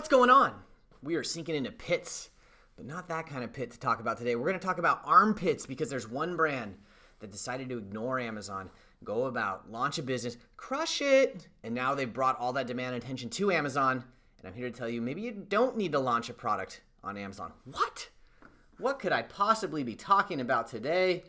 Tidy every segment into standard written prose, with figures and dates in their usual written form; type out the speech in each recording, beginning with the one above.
What's going on? We are sinking into pits, but not that kind of pit to talk about today. We're going to talk about armpits because there's one brand that decided to ignore Amazon, go about, launch a business, crush it, and now they've brought all that demand and attention to Amazon, and I'm here to tell you maybe you don't need to launch a product on Amazon. What? What could I possibly be talking about today?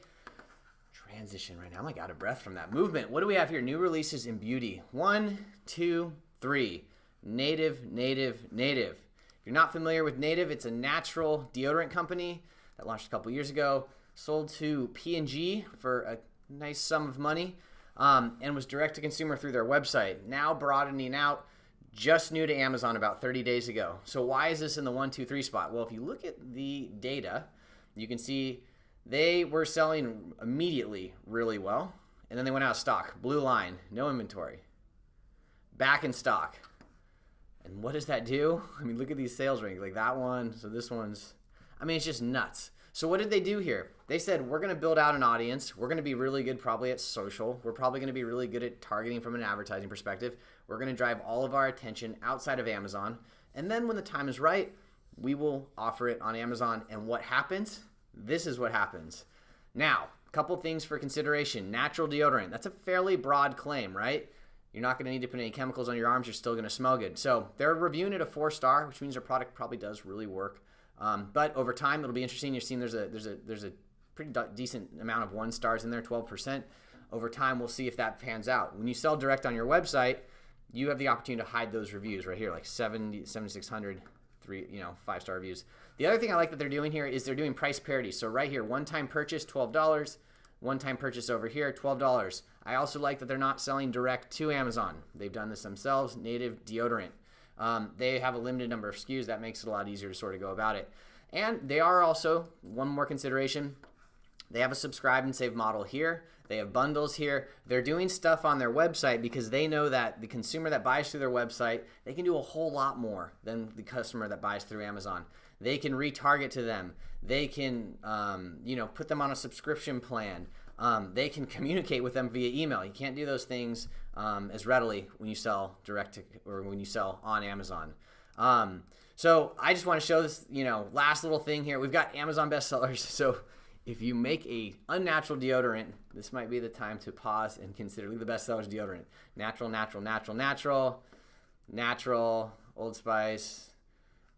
Transition right now. I'm like out of breath from that movement. What do we have here? New releases in beauty. 1, 2, 3. Native. If you're not familiar with Native, it's a natural deodorant company that launched a couple years ago, sold to P&G for a nice sum of money, and was direct to consumer through their website. Now broadening out, just new to Amazon about 30 days ago. So why is this in the 1, 2, 3 spot? Well, if you look at the data, you can see they were selling immediately really well, and then they went out of stock. Blue line, no inventory. Back in stock. And what does that do? I mean, look at these sales rankings, like that one, so this one's, I mean, it's just nuts. So what did they do here? They said, we're going to build out an audience. We're going to be really good probably at social. We're probably going to be really good at targeting from an advertising perspective. We're going to drive all of our attention outside of Amazon. And then when the time is right, we will offer it on Amazon. And what happens? This is what happens. Now, a couple things for consideration. Natural deodorant. That's a fairly broad claim, right? You're not going to need to put any chemicals on your arms. You're still going to smell good. So they're reviewing it a 4-star, which means their product probably does really work. But over time, it'll be interesting. You're seeing there's a pretty decent amount of 1-stars in there, 12%. Over time, we'll see if that pans out. When you sell direct on your website, you have the opportunity to hide those reviews right here, like 7,600, 5-star reviews. The other thing I like that they're doing here is they're doing price parity. So right here, one-time purchase, $12. One-time purchase over here, $12. I also like that they're not selling direct to Amazon. They've done this themselves, Native Deodorant. They have a limited number of SKUs. That makes it a lot easier to sort of go about it. And they are also, one more consideration, they have a subscribe and save model here. They have bundles here. They're doing stuff on their website because they know that the consumer that buys through their website, they can do a whole lot more than the customer that buys through Amazon. They can retarget to them. They can, put them on a subscription plan. They can communicate with them via email. You can't do those things as readily when you sell direct to, or when you sell on Amazon. So I just want to show this, last little thing here. We've got Amazon bestsellers. So if you make a unnatural deodorant, this might be the time to pause and consider the bestsellers deodorant. Natural, Old Spice.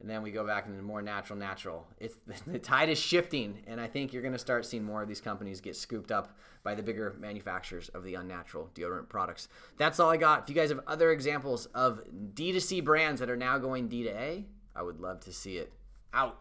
And then we go back into more natural. The tide is shifting, and I think you're going to start seeing more of these companies get scooped up by the bigger manufacturers of the unnatural deodorant products. That's all I got. If you guys have other examples of D2C brands that are now going D to A, I would love to see it. Out.